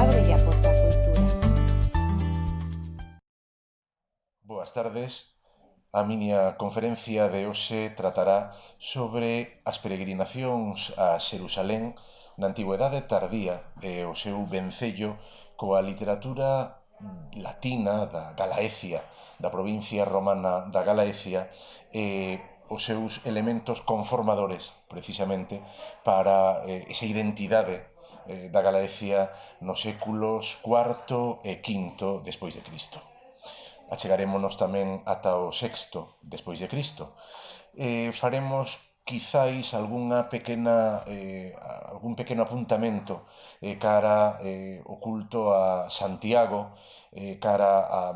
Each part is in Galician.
Ábrelle a porta á cultura. Boas tardes. A miña conferencia de hoxe tratará sobre as peregrinacións a Xerusalén na Antigüedade tardía e o seu vencello coa literatura latina da Galaecia, da provincia romana da Galaecia, e os seus elementos conformadores, precisamente, para esa identidade da Galaecia nos séculos IV e V despois de Cristo. Achegarémonos tamén ata o sexto despois de Cristo. Faremos quizáis algún pequeno apuntamento cara o culto a Santiago, cara a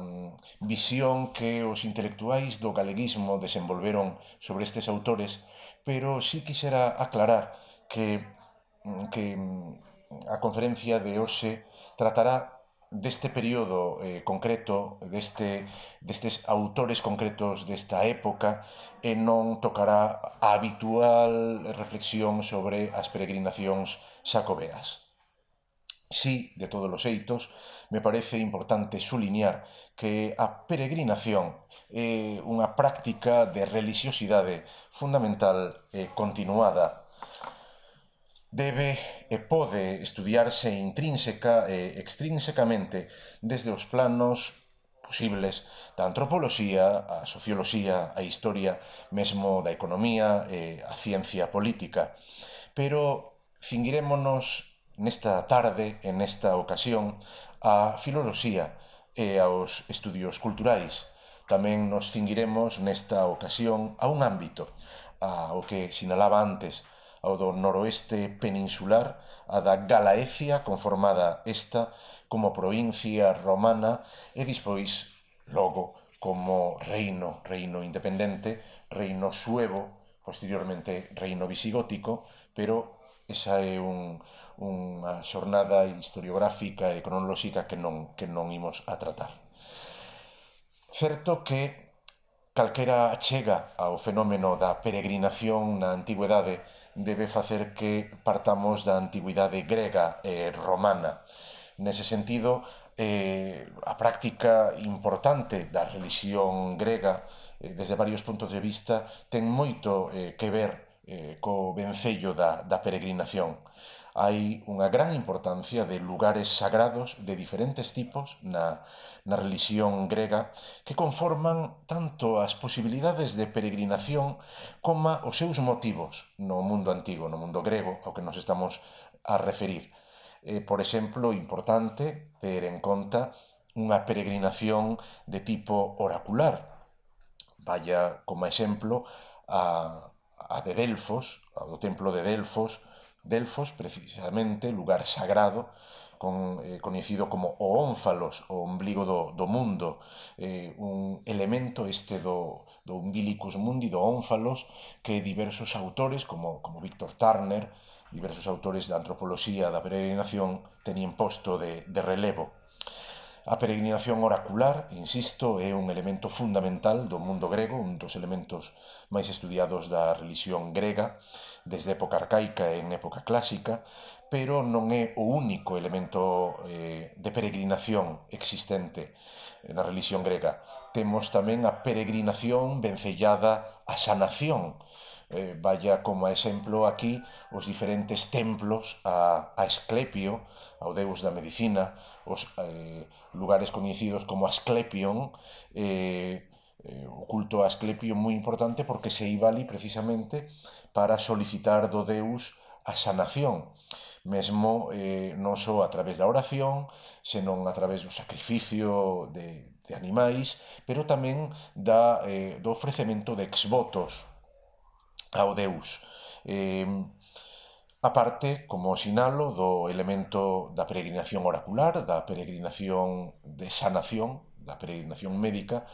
visión que os intelectuais do galeguismo desenvolveron sobre estes autores, pero sí quixera aclarar que a conferencia de hoxe tratará deste período concreto, destes autores concretos desta época, e non tocará a habitual reflexión sobre as peregrinacións xacobeas. Sí, de todos os xeitos, me parece importante suliñar que a peregrinación é unha práctica de religiosidade fundamental e continuada. Debe e pode estudiarse intrínseca e extrínsecamente desde os planos posibles da antropoloxía, a socioloxía, a historia, mesmo da economía e a ciencia política. Pero cinguirémonos nesta tarde, en esta ocasión, á filoloxía e aos estudios culturais. Tamén nos cinguiremos nesta ocasión a un ámbito, ao que sinalaba antes, ao do noroeste peninsular, a da Galaecia, conformada esta como provincia romana e despois, logo, como reino independente, reino suevo, posteriormente reino visigótico, pero esa é unha xornada historiográfica e cronolóxica que non imos a tratar. Certo que calquera chega ao fenómeno da peregrinación na antigüedade debe facer que partamos da antigüidade grega e romana. Nese sentido, a práctica importante da religión grega, desde varios puntos de vista, ten moito que ver co vencello da peregrinación. Hai unha gran importancia de lugares sagrados de diferentes tipos na religión grega que conforman tanto as posibilidades de peregrinación como os seus motivos no mundo antigo, no mundo grego, ao que nos estamos a referir. Por exemplo, importante ter en conta unha peregrinación de tipo oracular. Vaya como exemplo a de Delfos, a do templo de Delfos, precisamente, lugar sagrado, coñecido como o ónfalos, o ombligo do mundo, un elemento este do umbilicus mundi, do ónfalos, que diversos autores, como Víctor Turner, diversos autores da antropoloxía da peregrinación, tenían posto de relevo. A peregrinación oracular, insisto, é un elemento fundamental do mundo grego, un dos elementos máis estudiados da religión grega, desde época arcaica e en época clásica, pero non é o único elemento de peregrinación existente na religión grega. Temos tamén a peregrinación vencellada á sanación. Vaya como exemplo aquí os diferentes templos a Asclepio, ao deus da medicina, os lugares coñecidos como Asclepion, o culto a Asclepio moi importante porque se iba ali precisamente para solicitar do deus a sanación, mesmo non só a través da oración, senón a través do sacrificio de animais, pero tamén do ofrecemento de exvotos ao deus. A parte, como sinalo, do elemento da peregrinación oracular, da peregrinación de sanación, da peregrinación médica,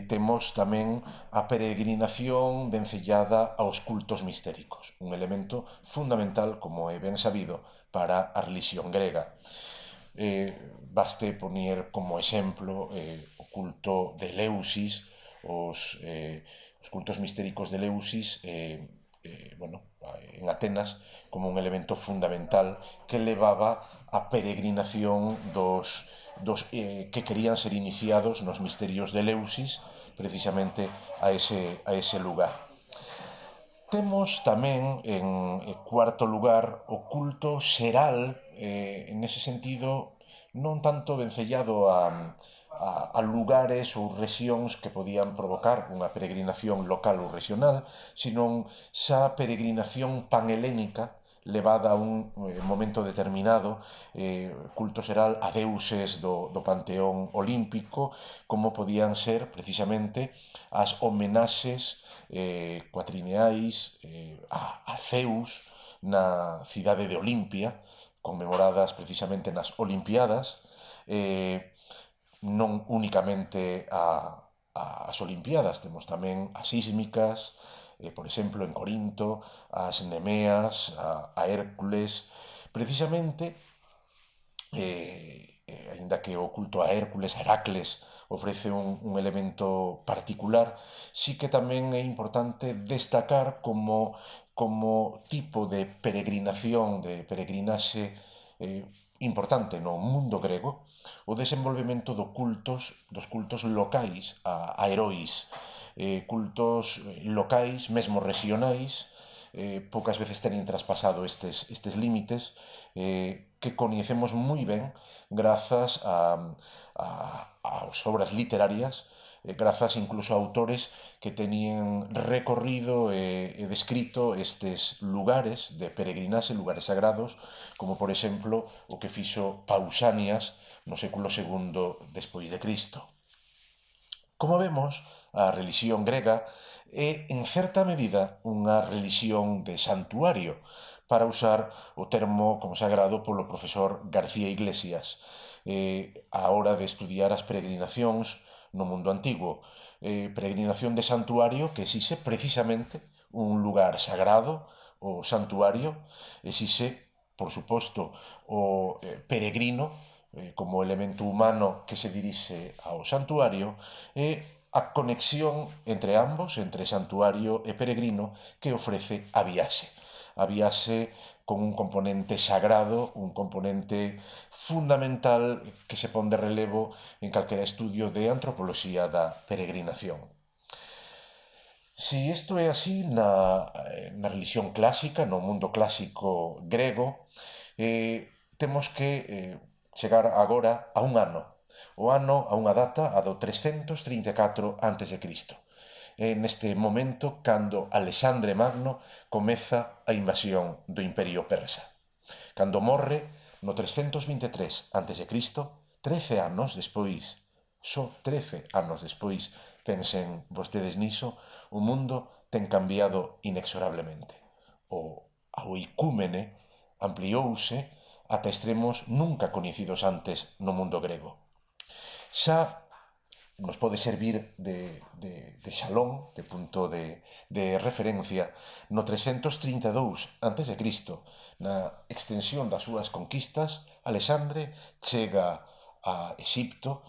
temos tamén a peregrinación vencellada aos cultos mistéricos, un elemento fundamental, como é ben sabido, para a religión grega. Baste poñer como exemplo o culto de Eleusis, os cultos mistéricos de Eleusis, en Atenas como un elemento fundamental que levaba a peregrinación que querían ser iniciados nos misterios de Eleusis precisamente a ese lugar. Temos tamén en cuarto lugar o culto xeral, nese sentido non tanto vencellado a lugares ou rexións que podían provocar unha peregrinación local ou regional, sino xa peregrinación panhelénica levada a un momento determinado, culto xeral a deuses do panteón olímpico, como podían ser precisamente as homenaxes cuatrineais a Zeus na cidade de Olimpia, conmemoradas precisamente nas Olimpiadas, non únicamente as Olimpiadas, temos tamén as sísmicas, por exemplo, en Corinto, as Nemeas, a Hércules, precisamente, aínda que o culto a Hércules, a Heracles, ofrece un elemento particular, sí que tamén é importante destacar como tipo de peregrinación, de peregrinaxe importante no mundo grego, o desenvolvemento dos cultos locais a heróis, cultos locais, mesmo regionais, poucas veces teñen traspasado estes límites, que coñecemos moi ben grazas aos obras literarias, grazas incluso a autores que teñen recorrido e descrito estes lugares de peregrinaxe, lugares sagrados, como por exemplo o que fixo Pausanias no século II despois de Cristo. Como vemos, a relixión grega é, en certa medida, unha relixión de santuario, para usar o termo consagrado polo profesor García Iglesias a hora de estudiar as peregrinacións no mundo antigo. Peregrinación de santuario que exixe precisamente un lugar sagrado, o santuario, exixe, por suposto, o peregrino como elemento humano que se dirixe ao santuario e a conexión entre ambos, entre santuario e peregrino, que ofrece a viaxe. A viaxe con un componente sagrado, un componente fundamental que se pon de relevo en calquera estudio de antropoloxía da peregrinación. Si isto é así na religión clásica, no mundo clásico grego, temos que chegar agora a un ano. A unha data, a do 334 a.C. É neste momento cando Alexandre Magno comeza a invasión do Imperio Persa. Cando morre no 323 a.C., 13 anos despois, só 13 anos despois, pensen vostedes niso, o mundo ten cambiado inexorablemente. O icúmene ampliouse ata extremos nunca coñecidos antes no mundo grego. Xa nos pode servir de xalón, de punto de referencia, no 332 a.C., na extensión das súas conquistas, Alexandre chega a Exipto,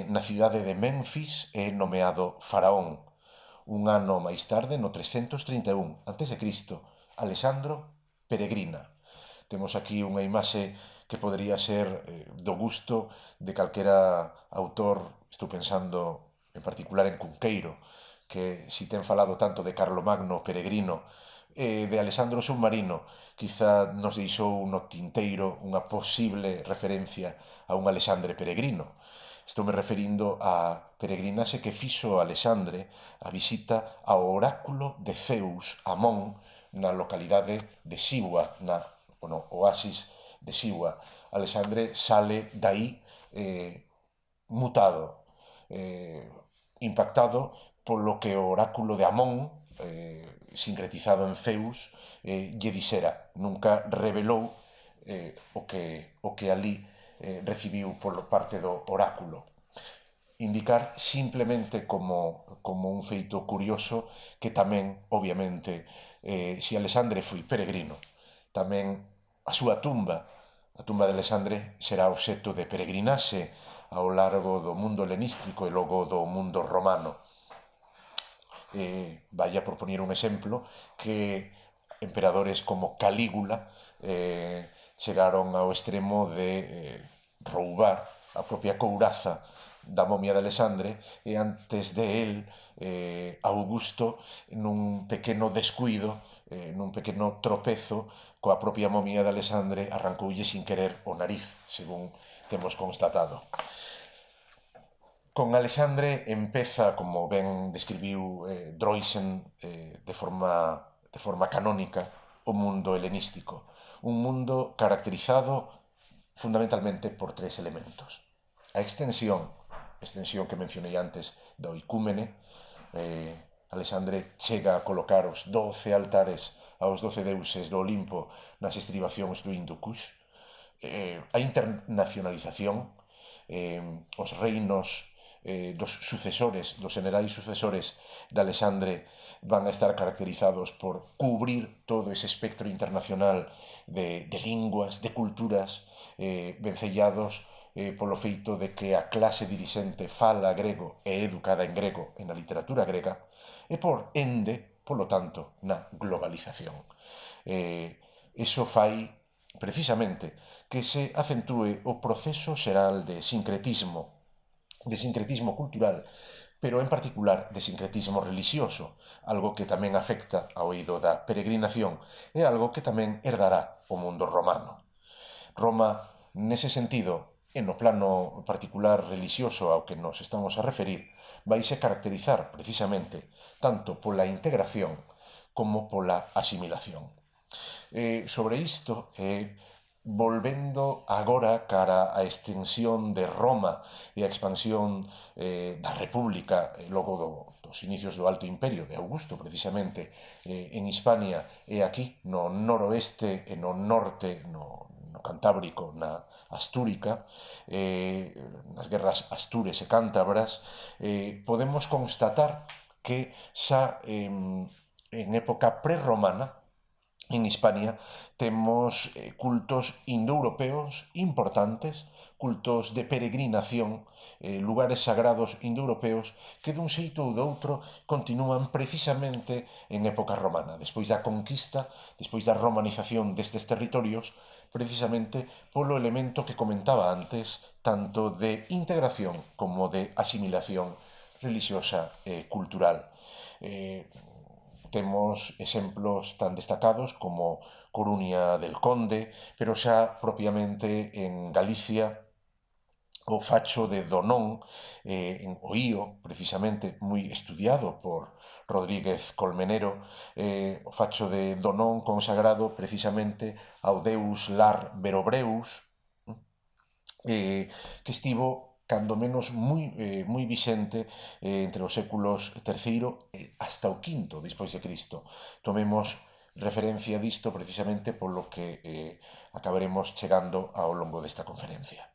na cidade de Memphis, é nomeado faraón. Un ano máis tarde, no 331 a.C., Alexandro peregrina. Temos aquí unha imaxe que podría ser do gusto de calquera autor, estou pensando en particular en Cunqueiro, que si ten falado tanto de Carlomagno peregrino e de Alexandro Submarino, quizá nos deixou no tinteiro unha posible referencia a un Alexandre peregrino. Estou me referindo a peregrinaxe que fixo Alexandre a visita ao oráculo de Zeus, Amón, na localidade de Siwa, no oasis de Siwa. Alexandre sale dai mutado, impactado polo que o oráculo de Amón, sincretizado en Zeus, lle dixera. Nunca revelou o que ali recibiu por parte do oráculo. Indicar simplemente como un feito curioso que tamén, obviamente, se Alexandre foi peregrino, tamén a súa tumba, a tumba de Alexandre, será obxecto de peregrinaxe ao largo do mundo helenístico e logo do mundo romano. Vaya por poñer un exemplo, que emperadores como Calígula chegaron ao extremo de roubar a propia couraza da momia de Alexandre e antes de él Augusto nun pequeno descuido nun pequeno tropezo coa propia momia de Alexandre arrancoulle sin querer o nariz, según temos constatado. Con Alexandre empeza, como ben describiu Droysen de forma canónica, o mundo helenístico. Un mundo caracterizado fundamentalmente por tres elementos. A extensión que mencionei antes do icúmene, Alexandre chega a colocar os 12 altares aos 12 deuses do Olimpo nas estribacións do Hindu Kush. A internacionalización, os reinos dos sucesores, dos generais sucesores de Alexandre van a estar caracterizados por cubrir todo ese espectro internacional de linguas, de culturas, vencellados polo feito de que a clase dirixente fala grego e é educada en grego en a literatura grega, e por ende, polo tanto, na globalización. Iso fai precisamente que se acentúe o proceso xeral de sincretismo cultural, pero en particular de sincretismo religioso, algo que tamén afecta ao eido da peregrinación e algo que tamén herdará o mundo romano. Roma, nese sentido, e no plano particular religioso ao que nos estamos a referir, vaise caracterizar precisamente tanto pola integración como pola asimilación. Sobre isto, volvendo agora cara á extensión de Roma e a expansión da República logo dos inicios do Alto Imperio de Augusto, precisamente, en Hispania e aquí no noroeste e no norte, no Cantábrico, na Astúrica, nas guerras astures e cántabras, podemos constatar que xa en época prerromana, en Hispania, temos cultos indoeuropeos importantes, cultos de peregrinación, lugares sagrados indoeuropeos que dun xeito ou doutro continúan precisamente en época romana, despois da conquista, despois da romanización destes territorios, precisamente polo elemento que comentaba antes, tanto de integración como de asimilación religiosa e cultural. Temos exemplos tan destacados como Coruña del Conde, pero xa propiamente en Galicia o facho de Donón, en Oío, precisamente, moi estudiado por Rodríguez Colmenero, o facho de Donón consagrado precisamente ao deus Lar Berobreus, que estivo cando menos moi vixente entre os séculos III hasta o V despois de Cristo. Tomemos referencia disto precisamente polo que acabaremos chegando ao longo desta conferencia.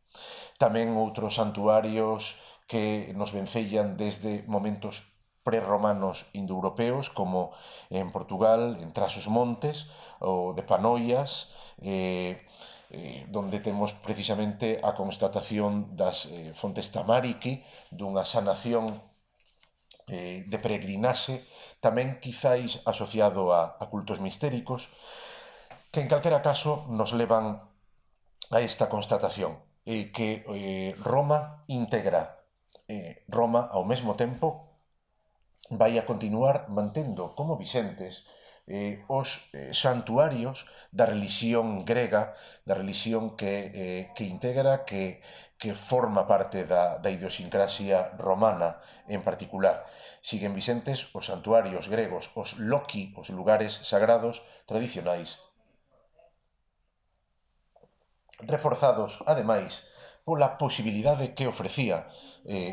Tamén outros santuarios que nos vencellan desde momentos prerromanos indoeuropeos, como en Portugal, en Trás-os-Montes, o de Panoias, donde temos precisamente a constatación das fontes Tamariki, dunha sanación de peregrinaxe, tamén quizáis asociado a cultos mistéricos, que en calquera caso nos levan a esta constatación, que Roma integra. Roma, ao mesmo tempo, vai a continuar mantendo como vixentes os santuarios da religión grega, da religión que integra, que forma parte da idiosincrasia romana en particular. Siguen vixentes os santuarios gregos, os loci, os lugares sagrados tradicionais, reforzados, ademais, pola posibilidade que ofrecía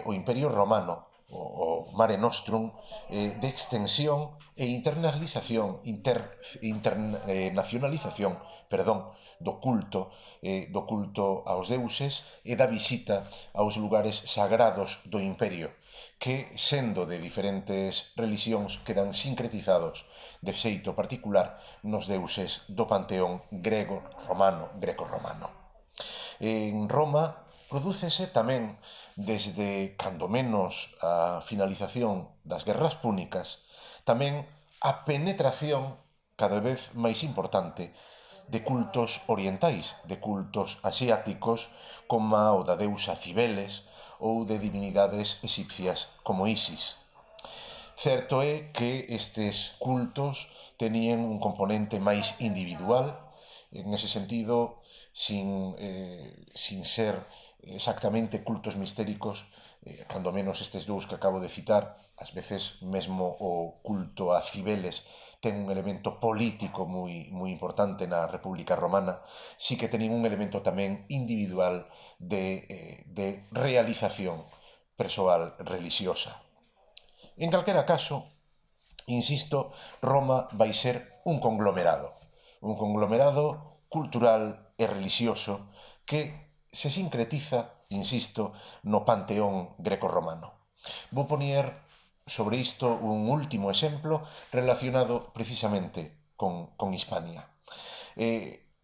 o Imperio Romano, o Mare Nostrum, de extensión e internacionalización do culto aos deuses e da visita aos lugares sagrados do Imperio, que, sendo de diferentes religións, quedan sincretizados de xeito particular nos deuses do panteón greco-romano. En Roma prodúcese tamén, desde cando menos a finalización das guerras púnicas, tamén a penetración cada vez máis importante de cultos orientais, de cultos asiáticos como o da deusa Cibeles ou de divinidades exipcias como Isis. Certo é que estes cultos tenían un componente máis individual, en ese sentido, sin ser exactamente cultos mistéricos, cando menos estes dous que acabo de citar, ás veces mesmo o culto a Cibeles ten un elemento político moi importante na República Romana, sí que tenían un elemento tamén individual de realización persoal religiosa. En calquera caso, insisto, Roma vai ser un conglomerado cultural e religioso que se sincretiza, insisto, no panteón greco-romano. Vou poñer sobre isto un último exemplo relacionado precisamente con Hispania.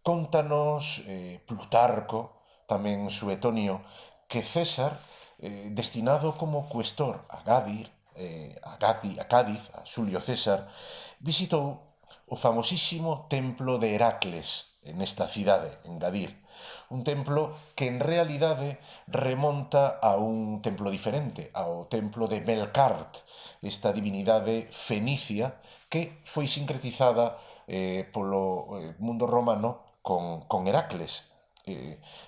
Contanos Plutarco, tamén Suetonio, que César, destinado como cuestor a Cádiz, a Xulio César, visitou o famosísimo templo de Heracles nesta cidade, en Gadir. Un templo que en realidade remonta a un templo diferente, ao templo de Melkart, esta divinidade fenicia que foi sincretizada polo mundo romano con Heracles.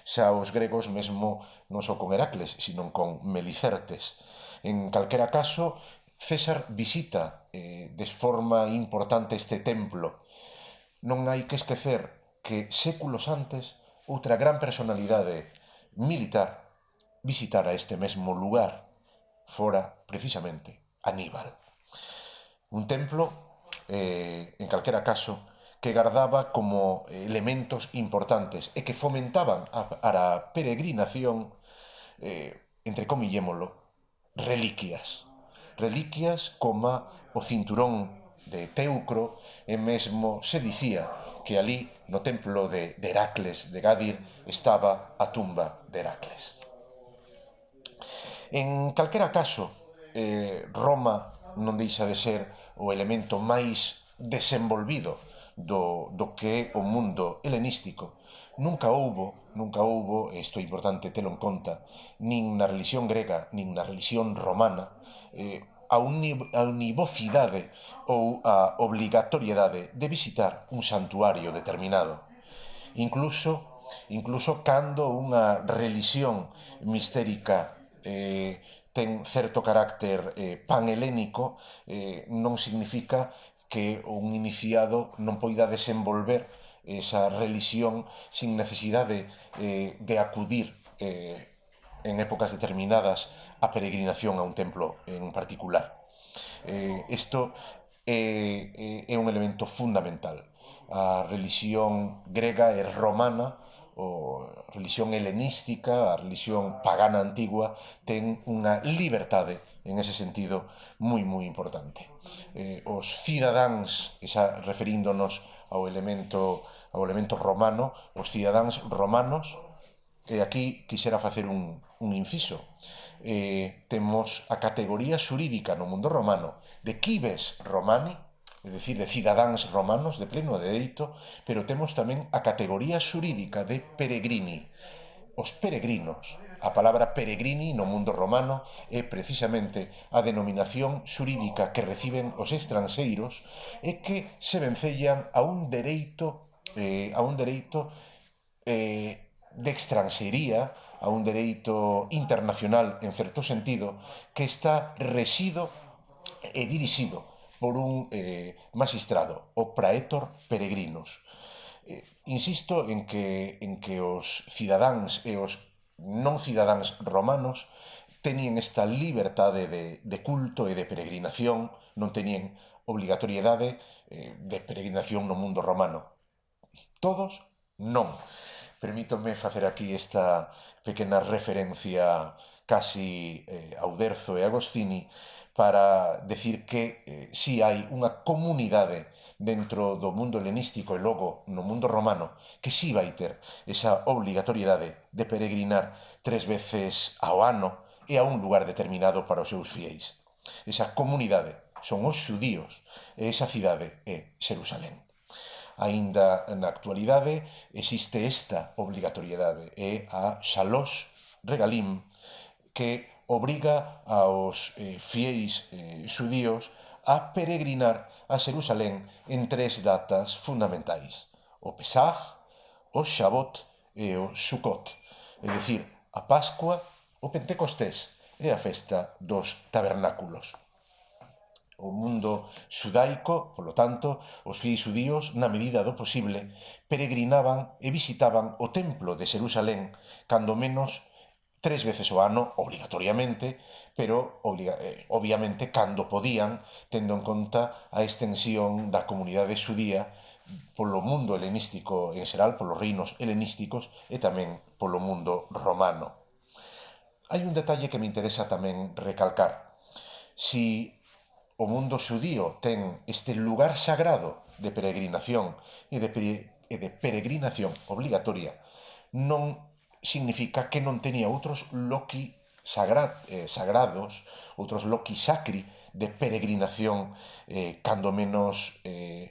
Xa os gregos mesmo non só con Heracles, sino con Melicertes. En calquera caso, César visita de forma importante este templo. Non hai que esquecer que séculos antes outra gran personalidade militar visitara este mesmo lugar, fora precisamente Aníbal. Un templo, en calquera caso, que gardaba como elementos importantes e que fomentaban a peregrinación, entrecomillémolo, reliquias. Reliquias como o cinturón de Teucro, e mesmo se dicía que ali, no templo de Heracles de Gadir, estaba a tumba de Heracles. En calquera caso, Roma non deixa de ser o elemento máis desenvolvido do que é o mundo helenístico. Nunca houbo, isto é importante telo en conta, nin na religión grega, nin na religión romana, a univocidade ou a obligatoriedade de visitar un santuario determinado. Incluso cando unha religión mistérica ten certo carácter panhelénico, non significa que un iniciado non poida desenvolver esa religión sin necesidade de acudir en épocas determinadas a peregrinación a un templo en particular. Isto é un elemento fundamental. A religión grega e romana, a religión helenística, a religión pagana antigua, ten unha liberdade, en ese sentido, moi importante. Os cidadáns, xa referíndonos ao elemento romano, os cidadáns romanos, e aquí quixera facer un inciso. Temos a categoría xurídica no mundo romano de cives romani, é dicir, de cidadáns romanos de pleno dereito, pero temos tamén a categoría xurídica de peregrini. Os peregrinos, a palabra peregrini no mundo romano é precisamente a denominación xurídica que reciben os estranxeiros e que se vencellan a un dereito de extranxería, a un dereito internacional en certo sentido, que está rexido e dirixido por un magistrado, o praetor peregrinos. Insisto en que os cidadáns e os non cidadáns romanos tenían esta liberdade de culto e de peregrinación, non tenían obligatoriedade de peregrinación no mundo romano. Todos, non. Permítome facer aquí esta pequena referencia casi a Uderzo e Agostini para decir que si hai unha comunidade dentro do mundo helenístico e logo no mundo romano que si vai ter esa obligatoriedade de peregrinar 3 veces ao ano e a un lugar determinado para os seus fieis. Esa comunidade son os xudíos e esa cidade é Xerusalén. Aínda na actualidade existe esta obrigatoriedade, é a Shalosh Regalim, que obriga aos fieis xudíos a peregrinar a Xerusalén en 3 datas fundamentais: o Pesaj, o Shavuot e o Sukkot, é dicir, a Pascua, o Pentecostés e a festa dos tabernáculos. O mundo xudaico, polo tanto, os fiéis xudíos, na medida do posible, peregrinaban e visitaban o templo de Xerusalén cando menos 3 veces ao ano, obrigatoriamente, pero obviamente cando podían, tendo en conta a extensión da comunidade xudía polo mundo helenístico en xeral, polos reinos helenísticos e tamén polo mundo romano. Hai un detalle que me interesa tamén recalcar. Si o mundo xudío ten este lugar sagrado de peregrinación e de peregrinación obligatoria, non significa que non teña outros loci sagrados, outros loci sacri de peregrinación cando menos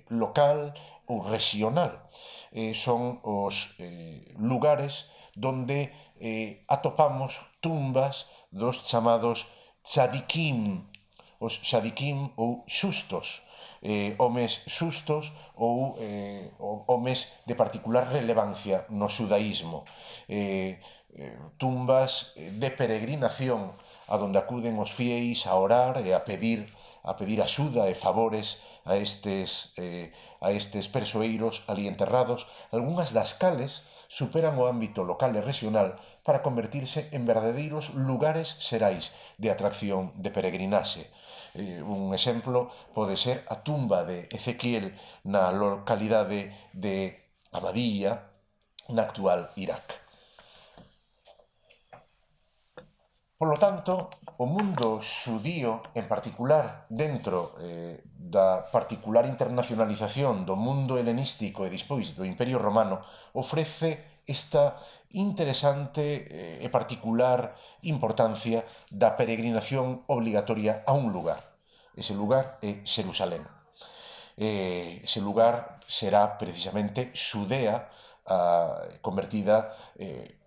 local ou regional. Son os lugares donde atopamos tumbas dos chamados tzadikim, os tzadikim ou xustos, homes xustos ou homes de particular relevancia no xudaísmo, tumbas de peregrinación a donde acuden os fieis a orar e a pedir axuda e favores a estes persoeiros ali enterrados, algunhas das cales superan o ámbito local e regional para convertirse en verdadeiros lugares xerais de atracción de peregrinaxe. Un exemplo pode ser a tumba de Ezequiel na localidade de Ahmadiyya, na actual Irak. Polo tanto, o mundo xudío, en particular dentro da particular internacionalización do mundo helenístico e despois do Imperio Romano, ofrece esta interesante e particular importancia da peregrinación obligatoria a un lugar. Ese lugar é Xerusalén. Ese lugar será precisamente Xudea, convertida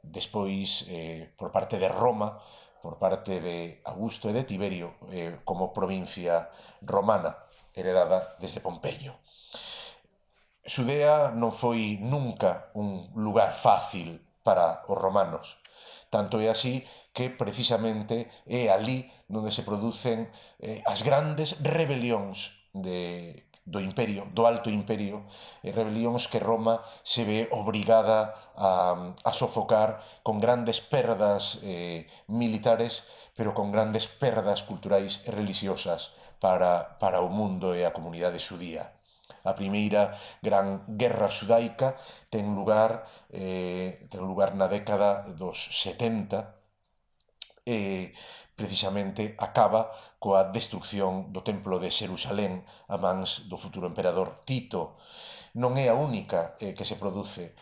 despois por parte de Roma, por parte de Augusto e de Tiberio, como provincia romana, heredada desde Pompeyo. Xudea non foi nunca un lugar fácil para os romanos. Tanto é así que precisamente é ali onde se producen as grandes rebelións do imperio, do Alto Imperio, rebelións que Roma se ve obrigada a sofocar con grandes perdas militares, pero con grandes perdas culturais e religiosas para o mundo e a comunidade xudía. A primeira gran guerra xudaica ten lugar na década dos 70 e precisamente acaba coa destrucción do templo de Xerusalén a mans do futuro emperador Tito. Non é a única que se produce.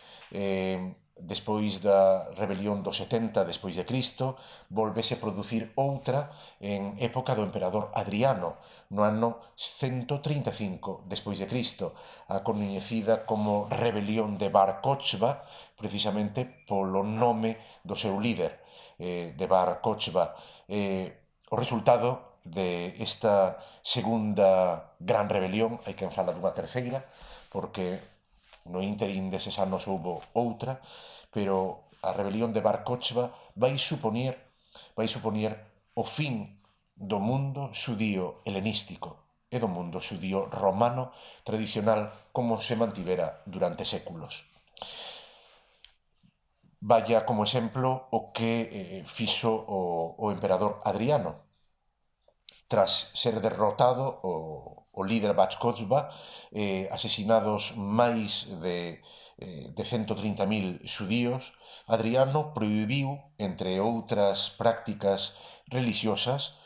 Despois da rebelión do 70 despois de Cristo, volvese producir outra en época do emperador Adriano, no ano 135 despois de Cristo, a coñecida como rebelión de Bar Kokhba, precisamente polo nome do seu líder, de Bar Kokhba. O resultado de esta segunda gran rebelión, hai quen fala dunha terceira, porque no ínterin deses anos houbo outra, pero a rebelión de Bar Kokhba vai supoñer o fin do mundo xudío helenístico e do mundo xudío romano tradicional como se mantivera durante séculos. Vaya como exemplo o que fixo o emperador Adriano. Tras ser derrotado o líder Bar Kokhba, asesinados máis de 130.000 xudíos, Adriano prohibiu, entre outras prácticas religiosas,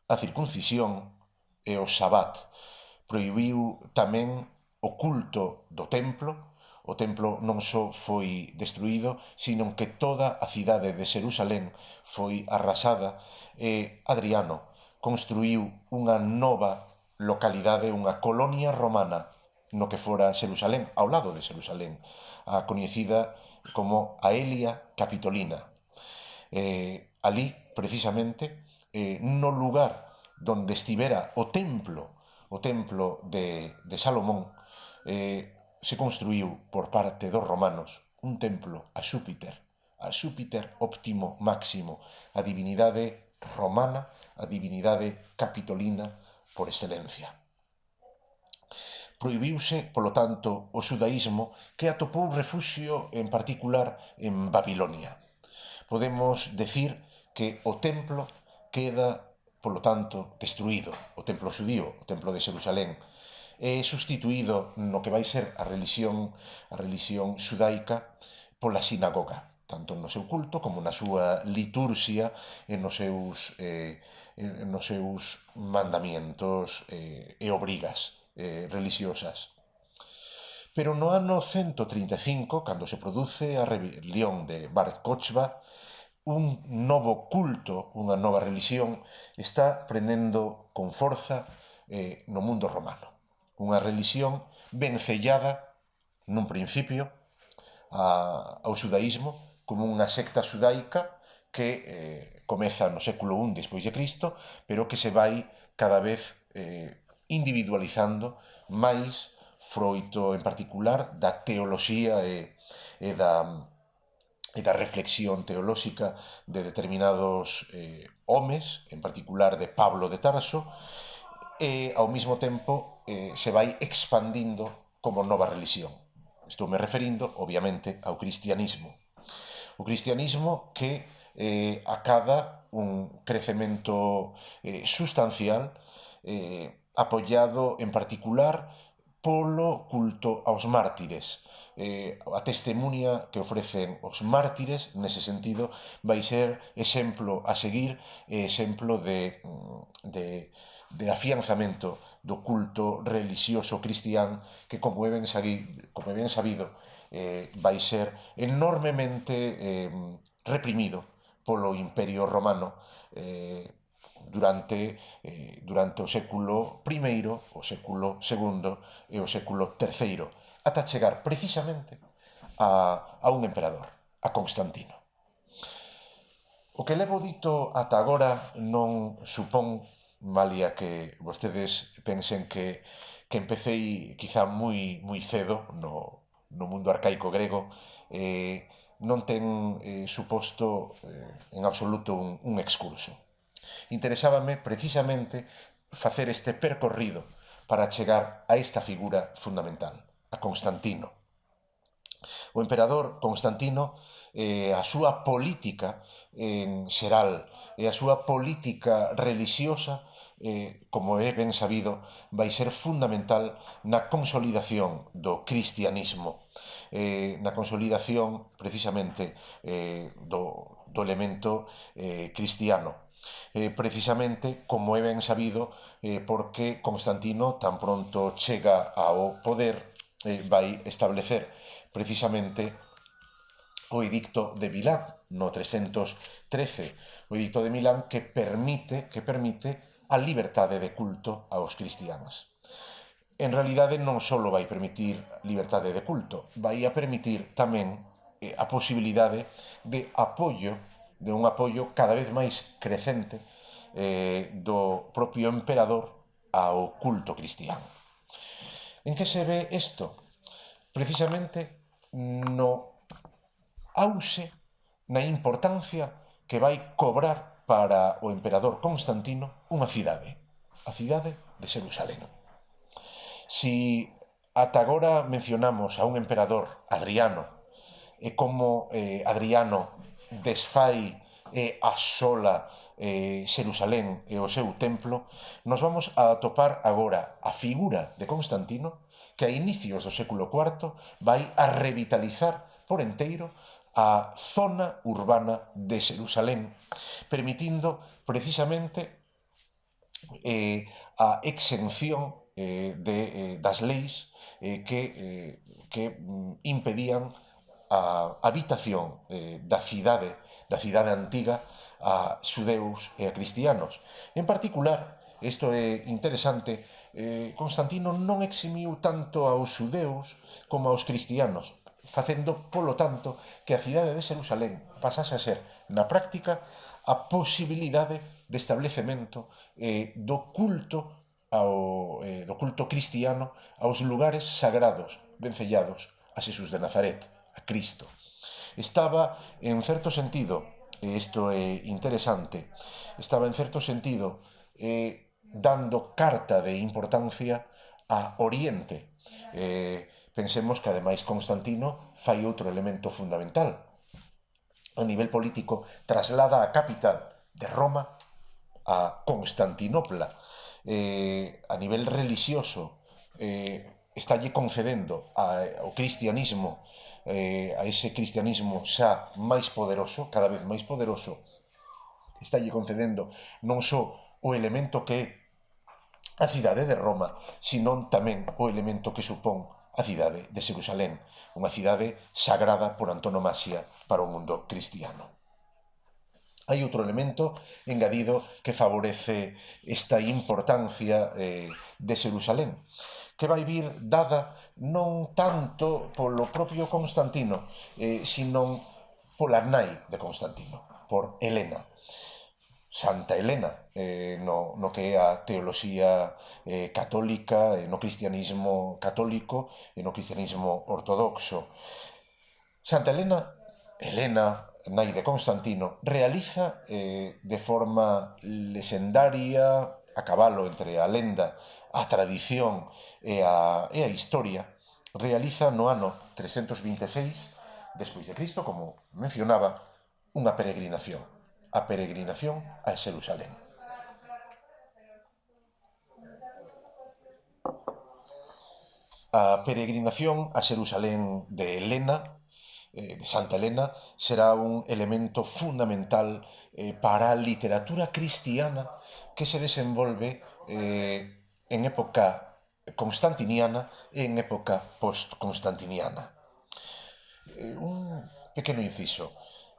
a circuncisión e o Shabat. Prohibiu tamén o culto do templo. O templo non só foi destruído, sino que toda a cidade de Xerusalén foi arrasada e Adriano construíu unha nova localidade, unha colonia romana no que fora Xerusalén, ao lado de Xerusalén, a coñecida como Aelia Capitolina. Alí, precisamente, no lugar donde estivera o templo de Salomón, se construiu por parte dos romanos un templo a Xúpiter óptimo máximo, a divinidade romana, a divinidade capitolina por excelencia. Prohibiuse, polo tanto, o xudaísmo, que atopou refuxio en particular en Babilonia. Podemos decir que o templo queda, polo tanto, destruído, o templo xudío, o templo de Xerusalén, é sustituído no que vai ser a religión xudaica pola sinagoga, tanto no seu culto como na súa liturxia e nos seus mandamientos e obrigas religiosas. Pero no ano 135, cando se produce a rebelión de Bar Kokhba, un novo culto, unha nova religión, está prendendo con forza no mundo romano. Unha religión vencellada, nun principio, ao xudaísmo como unha secta xudaica que comeza no século I despois de Cristo, pero que se vai cada vez individualizando máis froito en particular da teoloxía e da reflexión teolóxica de determinados homes, en particular de Pablo de Tarso, e ao mesmo tempo se vai expandindo como nova religión. Estou me referindo, obviamente, ao cristianismo. O cristianismo que acada un crecemento sustancial apoiado en particular polo culto aos mártires. A testemunha que ofrecen os mártires, nese sentido, vai ser exemplo a seguir, exemplo de afianzamento do culto religioso cristián que, como é ben sabido, vai ser enormemente reprimido polo Imperio Romano durante o século I, o século II e o século III, ata chegar precisamente a un emperador, a Constantino. O que levo dito ata agora non supón, malia que vostedes pensen que empecéi quizá moi cedo no mundo arcaico grego, non ten suposto en absoluto un excurso. Interesábame precisamente facer este percorrido para chegar a esta figura fundamental, a Constantino. O emperador Constantino, a súa política en xeral e a súa política religiosa, como é ben sabido, vai ser fundamental na consolidación do cristianismo, na consolidación precisamente do elemento cristiano. Precisamente, como é ben sabido, porque Constantino tan pronto chega ao poder, vai establecer precisamente o edicto de Milán no 313, o edicto de Milán que permite a liberdade de culto aos cristiáns. En realidade non só vai permitir liberdade de culto, vai a permitir tamén a posibilidade de un apoio cada vez máis crecente do propio emperador ao culto cristián. En que se ve isto? Precisamente no auxe, na importancia que vai cobrar para o emperador Constantino unha cidade, a cidade de Xerusalén. Si ata agora mencionamos a un emperador, Adriano, e como Adriano desfai e asola Xerusalén e o seu templo, nos vamos a atopar agora a figura de Constantino que a inicios do século IV vai a revitalizar por enteiro a zona urbana de Xerusalén, permitindo precisamente a exención das leis que impedían a habitación da cidade antiga a xudeus e a cristianos. En particular, Isto é interesante. Constantino non eximiu tanto aos xudeus como aos cristianos, facendo, polo tanto, que a cidade de Xerusalén pasase a ser, na práctica, a posibilidade de establecemento do culto cristiano aos lugares sagrados vencellados a Xesús de Nazaret, a Cristo. Estaba, en certo sentido, e isto é interesante, estaba en certo sentido dando carta de importancia a Oriente. Pensemos que, ademais, Constantino fai outro elemento fundamental. A nivel político, traslada a capital de Roma a Constantinopla. A nivel religioso, estálle concedendo ao cristianismo, a ese cristianismo xa máis poderoso, cada vez máis poderoso, estálle concedendo non só o elemento que é a cidade de Roma, sino tamén o elemento que supón a cidade de Xerusalén, unha cidade sagrada por antonomasia para o mundo cristiano. Hai outro elemento engadido que favorece esta importancia de Xerusalén, que vai vir dada non tanto polo propio Constantino, sino pola nai de Constantino, por Helena. Santa Helena, no que é a teoloxía católica, no cristianismo católico e no cristianismo ortodoxo. Santa Helena, nai de Constantino, realiza de forma lexendaria, a cabalo entre a lenda, a tradición e a historia, realiza no ano 326 despois de Cristo, como mencionaba, unha peregrinación, a peregrinación a Xerusalén. A peregrinación a Xerusalén de Helena, de Santa Helena, será un elemento fundamental para a literatura cristiana que se desenvolve en época constantiniana e en época post-constantiniana. Un pequeno inciso.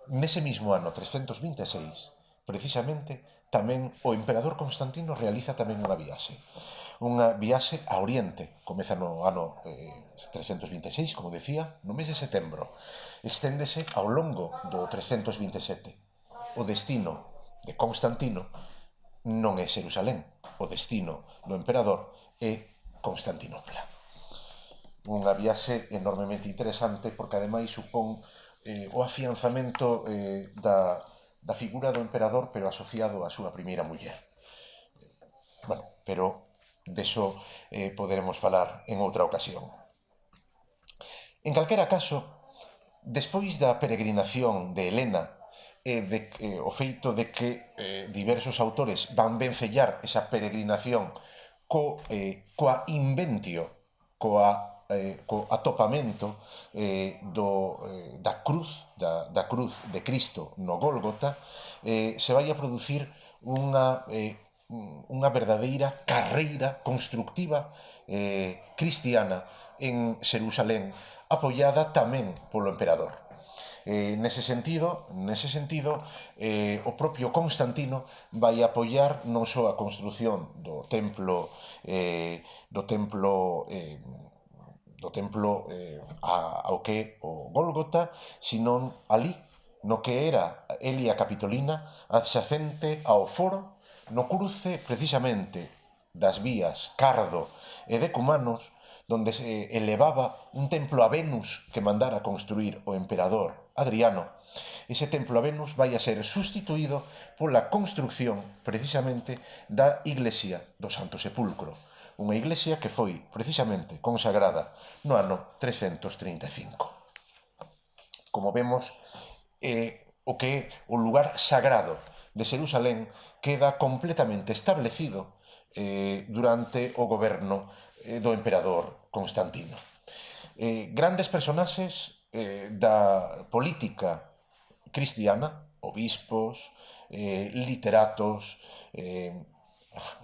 Nese mismo ano 326, precisamente, tamén o emperador Constantino realiza tamén unha viaxe a Oriente. Comeza no ano 326, como decía, no mes de setembro. Exténdese ao longo do 327. O destino de Constantino non é Xerusalén. O destino do emperador é Constantinopla. Unha viaxe enormemente interesante porque, ademais, supón o afianzamento da figura do emperador, pero asociado á súa primeira muller. Bueno, pero deso poderemos falar en outra ocasión. En calquera caso, despois da peregrinación de Helena e o feito de que diversos autores van vencellar esa peregrinación coa inventio, co atopamento da cruz de Cristo no Gólgota, se vai a producir unha verdadeira carreira constructiva cristiana en Xerusalén, apoiada tamén polo emperador. Nese sentido, o propio Constantino vai apoiar non só a construción do templo ao que é o Gólgota, sino ali, no que era Elia Capitolina, adxacente ao foro, no cruce precisamente das vías Cardo e Decumanos, donde se elevaba un templo a Venus que mandara construir o emperador Adriano. Ese templo a Venus vai a ser sustituído pola construcción precisamente da iglesia do Santo Sepulcro, unha iglesia que foi precisamente consagrada no ano 335. Como vemos, o que é o lugar sagrado de Xerusalén queda completamente establecido durante o goberno do emperador Constantino. Grandes personaxes da política cristiana, obispos, literatos,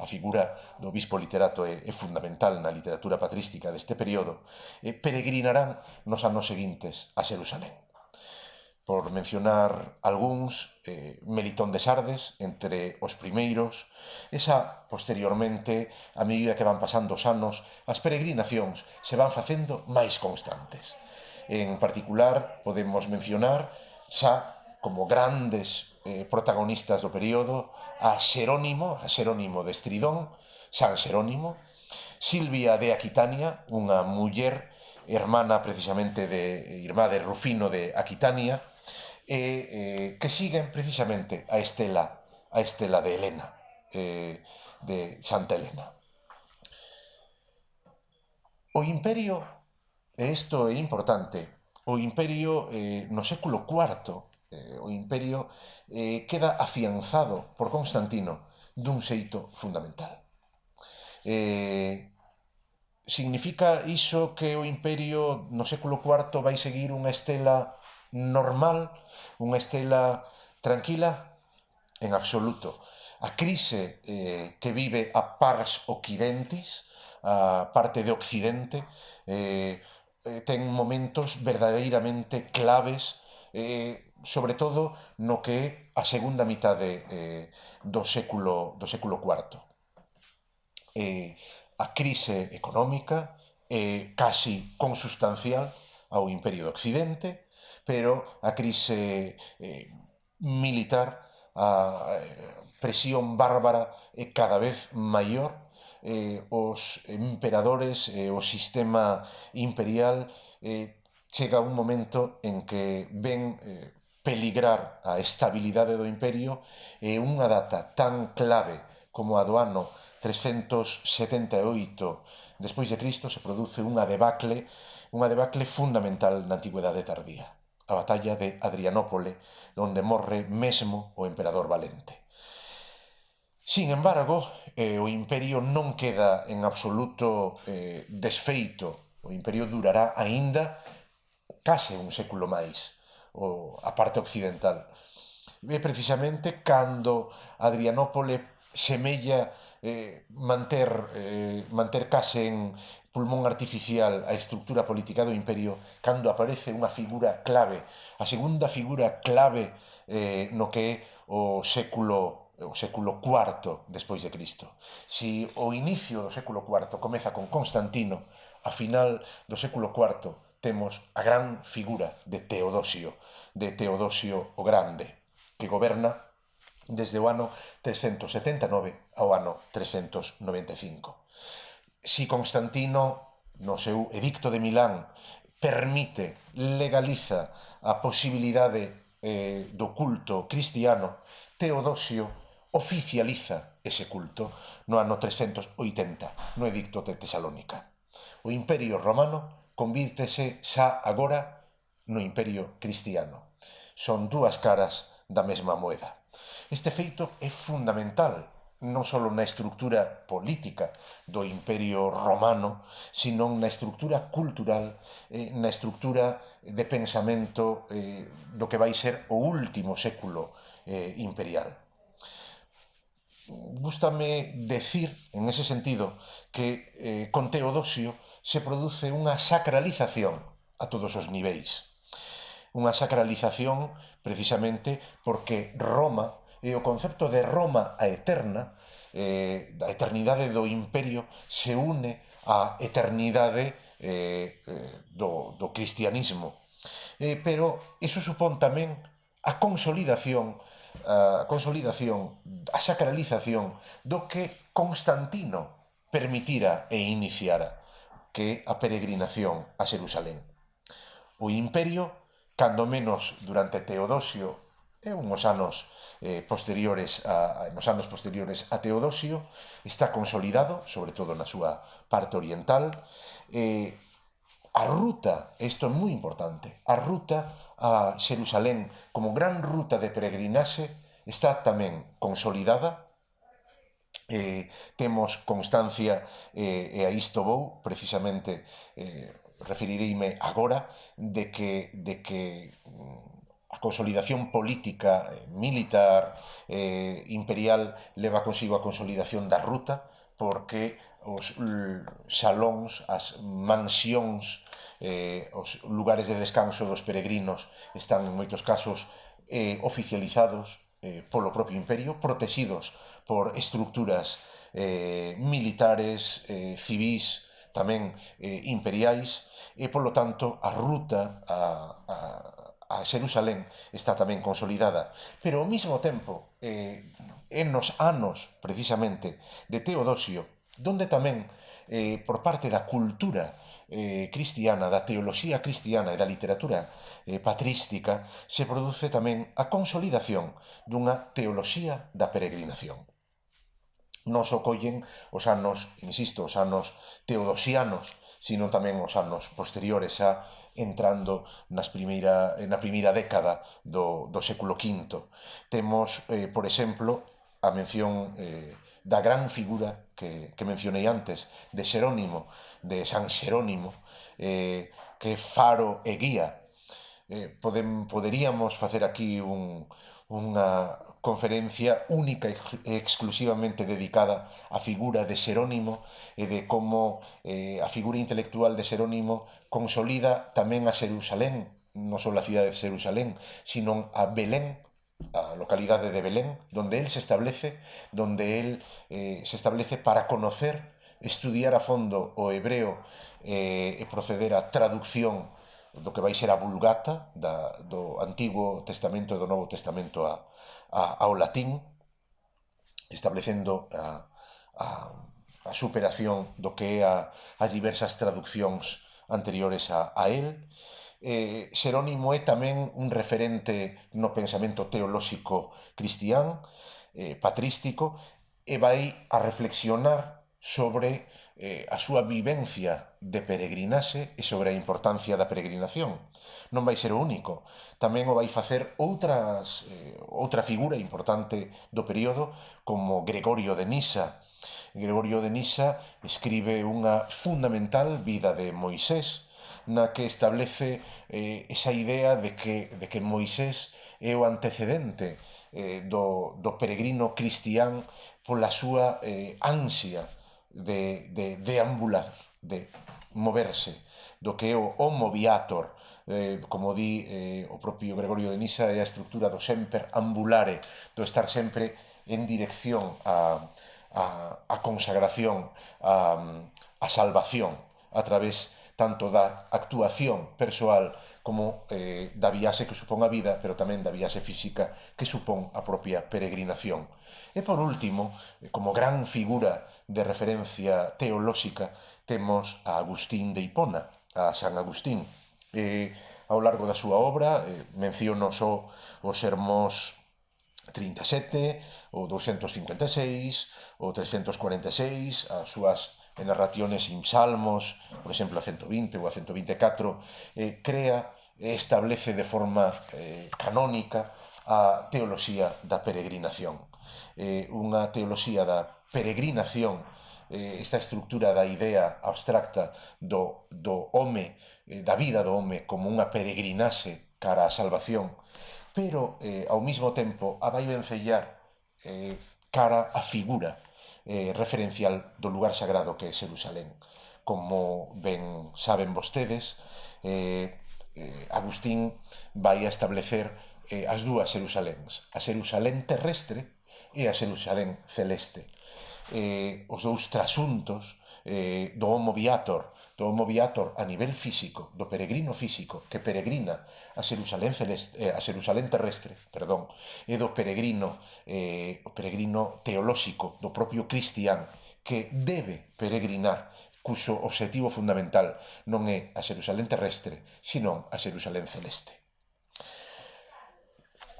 a figura do obispo literato é fundamental na literatura patrística deste período, peregrinarán nos anos seguintes a Xerusalén. por mencionar algúns, Melitón de Sardes, entre os primeiros, e xa, posteriormente, a medida que van pasando os anos, as peregrinacións se van facendo máis constantes. En particular, podemos mencionar xa como grandes protagonistas do período a Xerónimo de Estridón, San Xerónimo, Silvia de Aquitania, unha muller hermana precisamente irmá de Rufino de Aquitania, que siguen precisamente a estela de Helena, de Santa Helena. O imperio, e isto é importante, o imperio no século IV, o imperio queda afianzado por Constantino dun xeito fundamental. Significa iso que o imperio no século IV vai seguir unha estela normal, unha estela tranquila? En absoluto. A crise que vive a pars occidentis, a parte de Occidente, ten momentos verdadeiramente claves, sobre todo no que é a segunda mitade do século IV. A crise económica é casi consustancial ao Imperio de Occidente, pero a crise militar, a presión bárbara é cada vez maior, os emperadores e o sistema imperial chega un momento en que ven peligrar a estabilidade do imperio e unha data tan clave como a do ano 378 despois de Cristo se produce unha debacle fundamental na antigüedade tardía, a batalla de Adrianópole, onde morre mesmo o emperador Valente. Sin embargo, o imperio non queda en absoluto desfeito, o imperio durará aínda case un século máis, a parte occidental. É precisamente cando Adrianópole semella manter case en pulmón artificial a estructura política do imperio, cando aparece unha figura clave, a segunda figura clave no que é o século IV despois de Cristo. Si o inicio do século IV comeza con Constantino, a final do século IV temos a gran figura de Teodosio o Grande, que goberna desde o ano 379 ao ano 395. Si Constantino, no seu edicto de Milán, legaliza a posibilidade do culto cristiano, Teodosio oficializa ese culto no ano 380, no edicto de Tesalónica. O Imperio Romano convírtese xa agora no Imperio Cristiano. Son dúas caras da mesma moeda. Este feito é fundamental non só na estructura política do Imperio Romano, sino na estructura cultural, na estructura de pensamento do que vai ser o último século imperial. Gústame decir, en ese sentido, que con Teodosio se produce unha sacralización a todos os niveis. Unha sacralización precisamente porque Roma e o concepto de Roma a eterna, a eternidade do imperio, se une á eternidade do cristianismo. Pero iso supón tamén a consolidación, a sacralización do que Constantino permitira e iniciara, que é a peregrinación a Xerusalén. O imperio, cando menos durante Teodosio e nos anos posteriores a Teodosio, está consolidado, sobre todo na súa parte oriental. A ruta, isto é moi importante, a ruta a Xerusalén como gran ruta de peregrinaxe está tamén consolidada. Temos constancia, e a isto vou precisamente referireime agora, de que a consolidación política, militar, imperial leva consigo a consolidación da ruta, porque os salóns, as mansións os lugares de descanso dos peregrinos están en moitos casos oficializados polo propio imperio, protegidos por estructuras militares, civís, tamén imperiais, e polo tanto a ruta a Xerusalén está tamén consolidada. Pero ao mesmo tempo, en nos anos, precisamente, de Teodosio, donde tamén, por parte da cultura cristiana, da teoloxía cristiana e da literatura patrística, se produce tamén a consolidación dunha teoloxía da peregrinación. Non só collen os anos, insisto, os anos teodosianos, sino tamén os anos posteriores a entrando na primeira década do século V. Temos, por exemplo, a mención da gran figura que mencionei antes, de Xerónimo, de San Xerónimo, que é faro e guía. Poderíamos facer aquí unha conferencia única e exclusivamente dedicada á figura de Xerónimo e de como a figura intelectual de Xerónimo consolida tamén a Xerusalén, non só a cidade de Xerusalén, sino a Belén, a localidade de Belén, donde él se establece, para conocer, estudiar a fondo o hebreo e proceder á traducción do que vai ser a Vulgata do Antigo Testamento e do Novo Testamento ao latín, establecendo a superación do que é as diversas traduccións anteriores a él. Xerónimo é tamén un referente no pensamento teolóxico cristián, patrístico, e vai a reflexionar sobre a súa vivencia de peregrinaxe e sobre a importancia da peregrinación. Non vai ser o único. Tamén o vai facer outra figura importante do período, como Gregorio de Nisa. Gregorio de Nisa escribe unha fundamental vida de Moisés, na que establece esa idea de que Moisés é o antecedente do peregrino cristián pola súa ansia de deambular, de moverse, do que é o homo viator, como di o propio Gregorio de Nisa, é a estructura do semper ambulare, do estar sempre en dirección a consagración, a salvación, a través tanto da actuación persoal como da viaxe que supón a vida, pero tamén da viaxe física que supón a propia peregrinación. E por último, como gran figura de referencia teolóxica, temos a Agustín de Hipona, a San Agustín. Ao largo da súa obra menciono só os sermóns 37, o 256, o 346, as súas narraciones en salmos, por exemplo a 120 ou a 124, crea e establece de forma canónica a teoloxía da peregrinación. Unha teoloxía da peregrinación, esta estructura da idea abstracta do home, da vida do home como unha peregrinaxe cara á salvación, pero ao mesmo tempo a vai vencellar cara á figura referencial do lugar sagrado que é Xerusalén. Como ben saben vostedes, Agustín vai a establecer as dúas Xerusaléns, a Xerusalén terrestre e a Xerusalén celeste. Os dous trasuntos do homo viator a nivel físico, do peregrino físico que peregrina a Xerusalén terrestre, e do peregrino teolóxico, do propio cristián, que debe peregrinar, cuxo obxectivo fundamental non é a Xerusalén terrestre, sino a Xerusalén celeste.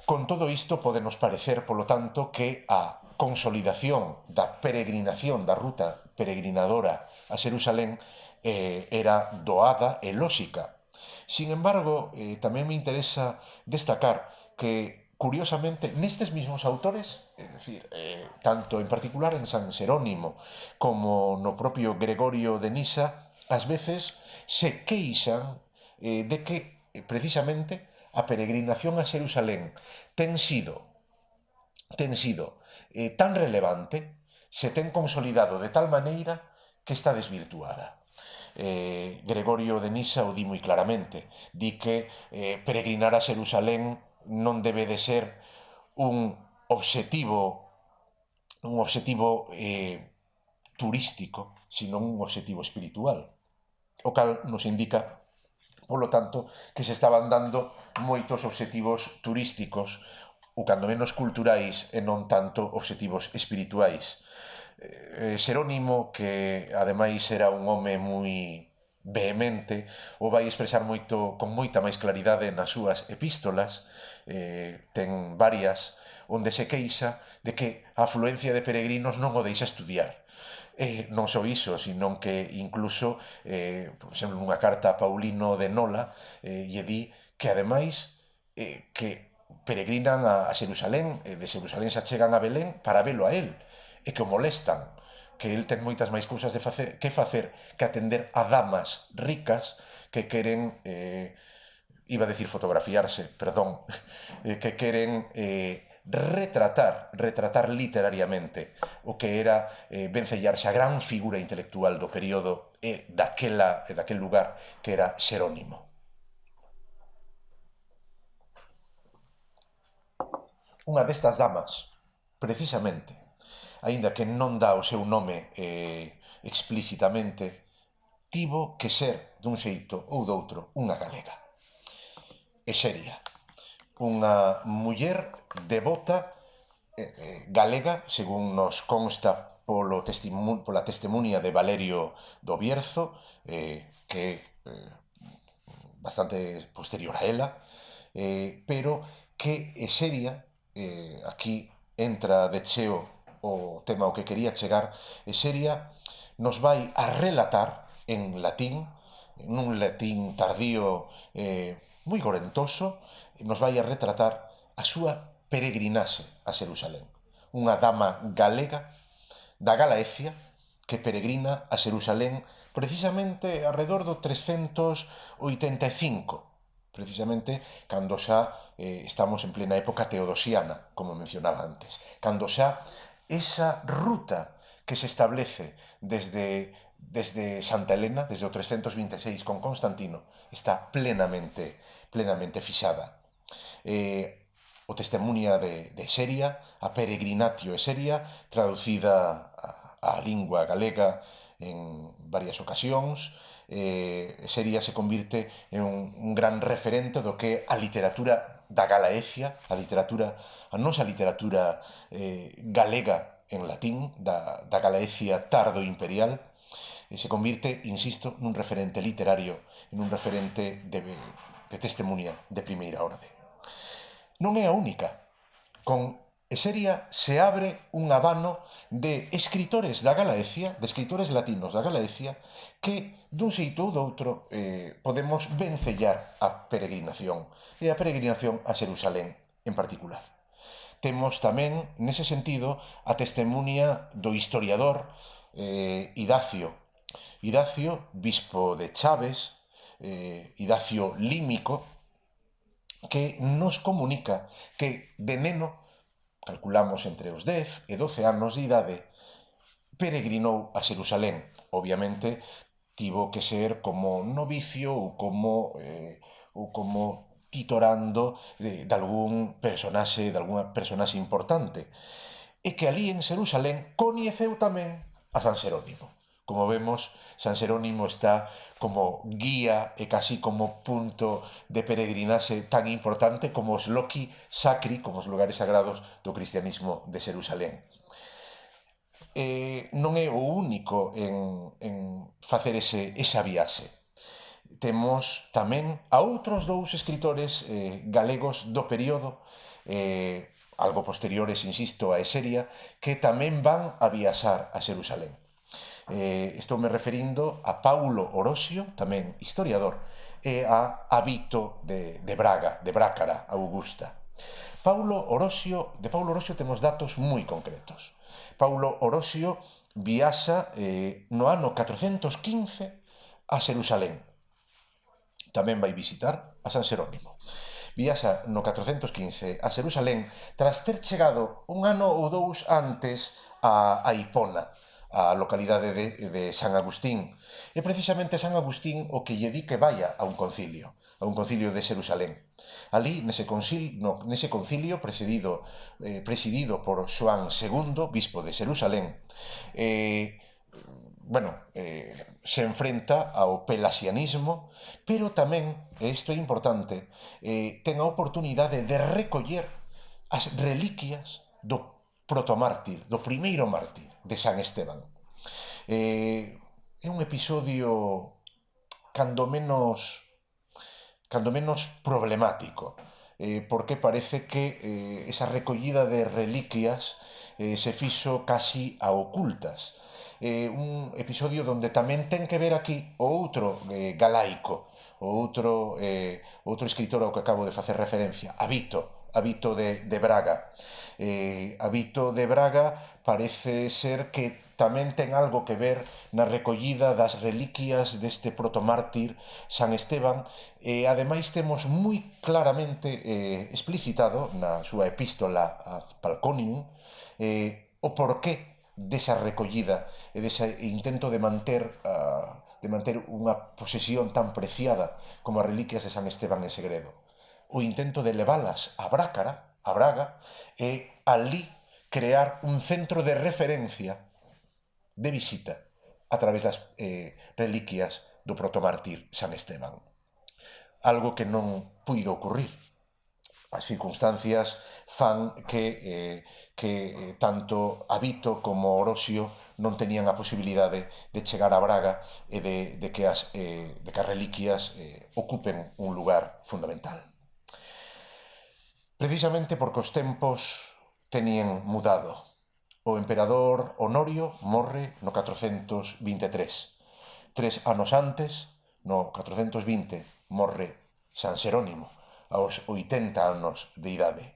Con todo isto, podenos parecer, polo tanto, que a consolidación da peregrinación, da ruta peregrinadora a Xerusalén era doada e lóxica. Sin embargo, tamén me interesa destacar que, curiosamente, nestes mismos autores, é dicir, tanto en particular en San Xerónimo como no propio Gregorio de Nisa, ás veces se queixan de que, precisamente, a peregrinación a Xerusalén ten sido tan relevante, se ten consolidado de tal maneira que está desvirtuada. Gregorio de Nisa o di moi claramente. Di que peregrinar a Xerusalén non debe de ser un objetivo turístico, sino un objetivo espiritual. O cal nos indica, polo tanto, que se estaban dando moitos obxectivos turísticos, ou cando menos culturais e non tanto obxectivos espirituais. Xerónimo, que ademais era un home moi vehemente, o vai expresar con moita máis claridade nas súas epístolas, ten varias, onde se queixa de que a afluencia de peregrinos non o deixa estudiar. Non só iso, sino que incluso, por exemplo, nunha carta a Paulino de Nola, lle di que ademais que peregrinan a Xerusalén, de Xerusalén se achegan a Belén para velo a él, e que o molestan, que el ten moitas máis cousas que facer que atender a damas ricas que queren, iba a decir fotografiarse, perdón, que queren retratar literariamente o que era vencellarse a gran figura intelectual do período e daquel lugar que era Xerónimo. Unha destas damas, precisamente, aínda que non dá o seu nome explícitamente, tivo que ser, dun xeito ou doutro, unha galega. Exeria, unha muller devota galega, según nos consta pola testemunha de Valerio do Bierzo, que é bastante posterior a ela, pero que Exeria, aquí entra de cheo o tema ao que quería chegar, Exeria nos vai a relatar en latín, nun latín tardío moi gorentoso, nos vai a retratar a súa peregrinaxe a Xerusalén. Unha dama galega da Galaecia que peregrina a Xerusalén precisamente alrededor do 385, precisamente cando xa estamos en plena época teodosiana, como mencionaba antes, cando xa esa ruta que se establece desde Santa Elena, desde o 326 con Constantino, está plenamente fixada. O testemunha de Exeria, a Peregrinatio Exeria, traducida á lingua galega en varias ocasións. Exeria se convirte en un gran referente do que a literatura da Galaecia, a nosa literatura galega en latín, da Galaecia tardo imperial, se convirte, insisto, nun referente literario, nun referente de testemunha de primeira orde. Non é a única. Con Exeria se abre un abano de escritores da Galaecia, de escritores latinos da Galaecia, que dun xeito ou doutro podemos vencellar a peregrinación, e a peregrinación a Xerusalén en particular. Temos tamén, nese sentido, a testemunha do historiador Idacio, bispo de Chaves, Idacio Límico, que nos comunica que de neno, calculamos entre os 10 e 12 anos de idade, peregrinou a Xerusalén. Obviamente, tivo que ser como novicio ou como titorando de algunha personaxe importante. E que ali en Xerusalén coñeceu tamén a San Xerónimo. Como vemos, San Xerónimo está como guía e casi como punto de peregrinaxe tan importante como os loci sacri, como os lugares sagrados do cristianismo de Xerusalén. Non é o único en facer esa viaxe. Temos tamén a outros dous escritores galegos do período, algo posteriores, insisto, a Exeria, que tamén van a viaxar a Xerusalén. Estou me referindo a Paulo Orosio, tamén historiador, e a Vito de Braga, de Brácara, Augusta. De Paulo Orosio temos datos moi concretos. Paulo Orosio viaxa no ano 415 a Xerusalén. Tamén vai visitar a San Xerónimo. Viaxa no 415 a Xerusalén tras ter chegado un ano ou dous antes a Hipona. a localidade de San Agustín. E precisamente San Agustín o que lle di que vaya a un concilio de Xerusalén. Ali, nese concilio presidido por Xoán II, bispo de Xerusalén, se enfrenta ao pelasianismo, pero tamén, e isto é importante, ten a oportunidade de recoller as reliquias do protomártir, do primeiro mártir de San Esteban. É un episodio cando menos problemático, porque parece que esa recollida de reliquias se fixo casi a ocultas. Un episodio donde tamén ten que ver aquí o outro galaico, o outro escritor ao que acabo de facer referencia, Avito de Braga. Avito de Braga parece ser que tamén ten algo que ver na recollida das reliquias deste protomártir San Esteban, e ademais temos moi claramente explicitado na súa epístola a Falconium o porqué desa recollida e dese intento de manter unha posesión tan preciada como as reliquias de San Esteban en segredo. O intento de leválas a Braga, e ali crear un centro de referencia de visita a través das reliquias do protomártir San Esteban. Algo que non puido ocurrir. As circunstancias fan que tanto Avito como Orosio non tenían a posibilidade de chegar a Braga e de que as reliquias ocupen un lugar fundamental. Precisamente porque os tempos tenían mudado. O emperador Honorio morre no 423. 3 anos antes, no 420, morre San Xerónimo, aos 80 anos de idade.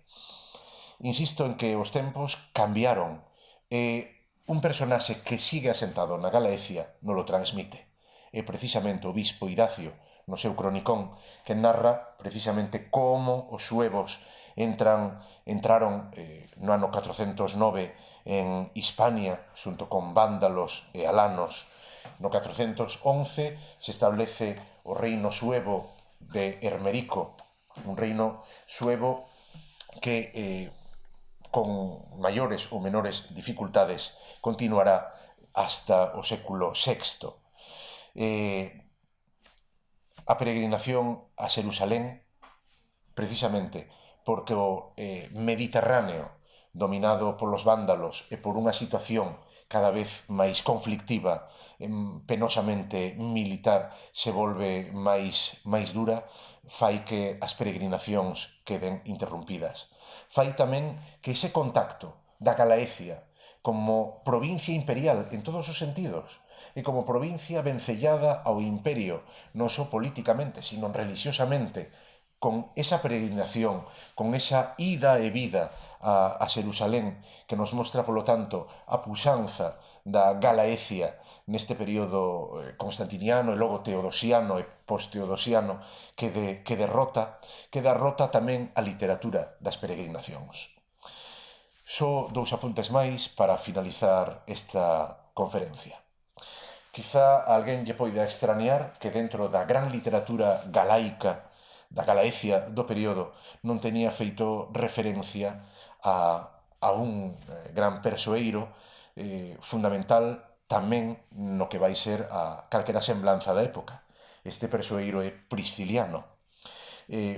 Insisto en que os tempos cambiaron e un personaxe que sigue asentado na Galaecia non lo transmite. É precisamente o bispo Idacio, no seu cronicón, que narra precisamente como os suevos entraron no ano 409 en Hispania xunto con vándalos e alanos. No 411 se establece o reino suevo de Hermerico, un reino suevo que con maiores ou menores dificultades continuará hasta o século VI. A peregrinación a Xerusalén, precisamente porque o Mediterráneo, dominado polos vándalos e por unha situación cada vez máis conflictiva, penosamente militar, se volve máis dura, fai que as peregrinacións queden interrompidas. Fai tamén que ese contacto da Galaecia como provincia imperial en todos os sentidos e como provincia vencellada ao imperio, non só políticamente, sino religiosamente, con esa peregrinación, con esa ida e vida a Xerusalén, que nos mostra, polo tanto, a puxanza da Galaecia neste período constantiniano e logo teodosiano e post-teodosiano que derrota tamén a literatura das peregrinacións. Só dous apuntes máis para finalizar esta conferencia. Quizá alguén lle poida extrañar que dentro da gran literatura galaica da Galaecia do período non tenía feito referencia a un gran persoeiro fundamental tamén no que vai ser a calquera semblanza da época. Este persoeiro é Prisciliano.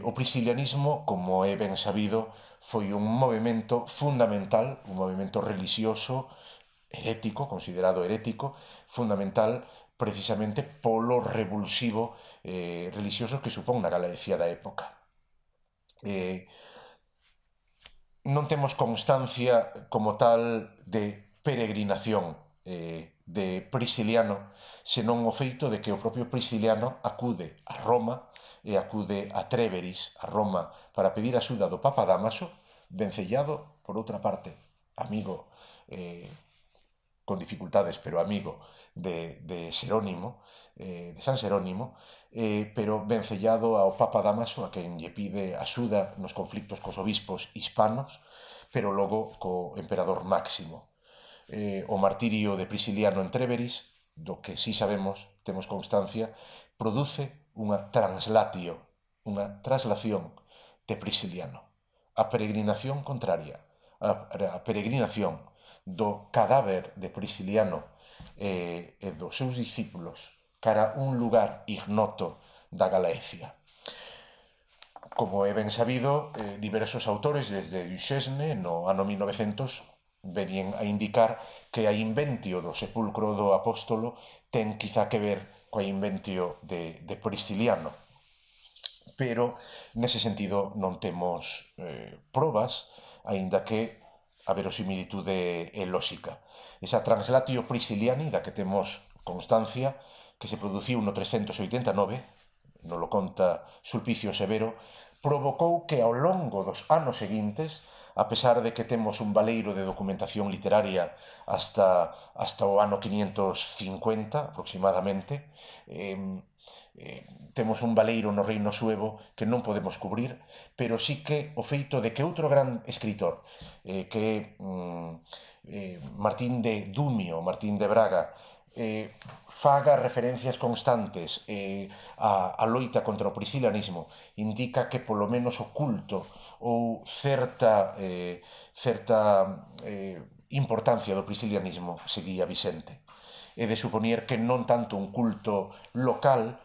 O priscilianismo, como é ben sabido, foi un movimento fundamental, un movimento religioso herético, considerado herético, fundamental precisamente polo revulsivo religioso que supón na Galaecia da época. Non temos constancia como tal de peregrinación de Prisciliano, senón o feito de que o propio Prisciliano acude a Roma e acude a Tréveris, a Roma, para pedir axuda do Papa Dámaso, vencellado, por outra parte, amigo con dificultades, pero amigo de Xerónimo, de San Xerónimo, pero vencellado ao Papa Dámaso, a quen lle pide axuda nos conflictos cos obispos hispanos, pero logo co emperador Máximo. o martirio de Prisciliano en Tréveris, do que si sabemos, temos constancia, produce unha traslación de Prisciliano. A peregrinación contraria, a peregrinación do cadáver de Prisciliano e dos seus discípulos cara un lugar ignoto da Galaecia. Como é ben sabido, diversos autores desde Duchesne no ano 1900 venían a indicar que a inventio do sepulcro do apóstolo ten quizá que ver coa inventio de Prisciliano. Pero, nese sentido, non temos probas, aínda que a verosimilitude é lóxica. Esa translatio Prisciliani, da que temos constancia, que se produciu no 389, non lo conta Sulpicio Severo, provocou que ao longo dos anos seguintes, a pesar de que temos un baleiro de documentación literaria hasta o ano 550 aproximadamente, temos un baleiro no Reino Suevo que non podemos cubrir, pero sí que o feito de que outro gran escritor, que é Martín de Dumio, Martín de Braga, faga referencias constantes a loita contra o priscilianismo, indica que polo menos o culto ou certa importancia do priscilianismo seguía vicente. É de supoñer que non tanto un culto local,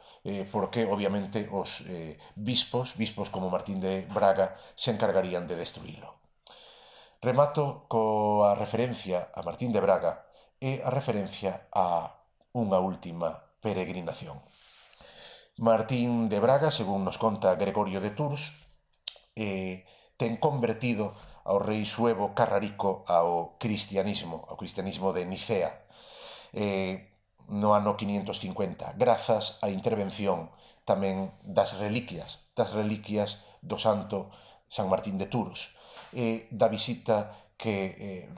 porque obviamente os bispos como Martín de Braga se encargarían de destruílo. Remato coa referencia a Martín de Braga e a referencia a unha última peregrinación. Martín de Braga, según nos conta Gregorio de Tours, ten convertido ao rei suevo Carrarico ao cristianismo de Nicea, no ano 550, grazas á intervención tamén das reliquias do santo San Martín de Tours, e da visita que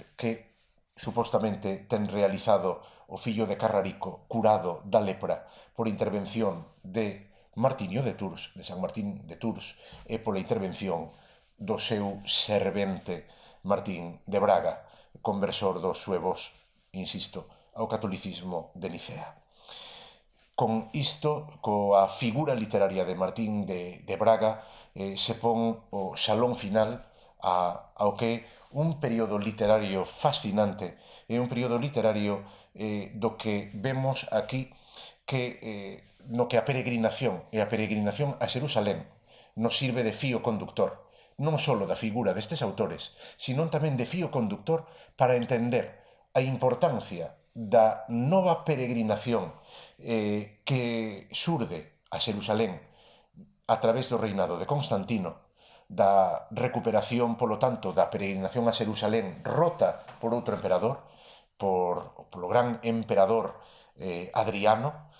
supostamente ten realizado o fillo de Carrarico curado da lepra por intervención de Martiño de Tours, de San Martín de Tours, e pola intervención do seu servente Martín de Braga, conversor dos suevos, insisto, ao catolicismo de Nicea. Con isto, coa figura literaria de Martín de Braga, se pon o xalón final ao que un período literario fascinante e un período literario do que vemos aquí que no que a peregrinación a Xerusalén nos sirve de fío conductor, non só da figura destes autores, sino tamén de fío conductor para entender a importancia da nova peregrinación que surde a Xerusalén a través do reinado de Constantino, da recuperación, polo tanto, da peregrinación a Xerusalén rota por outro emperador, polo gran emperador Adriano,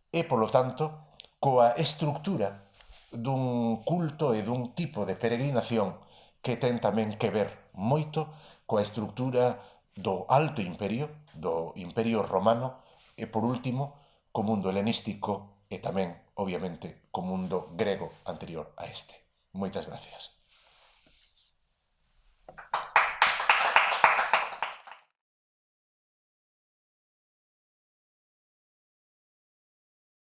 e, polo tanto, coa estructura dun culto e dun tipo de peregrinación que ten tamén que ver moito coa estructura do Alto Imperio, do Imperio Romano, e, por último, co mundo helenístico e tamén, obviamente, co mundo grego anterior a este. Moitas gracias.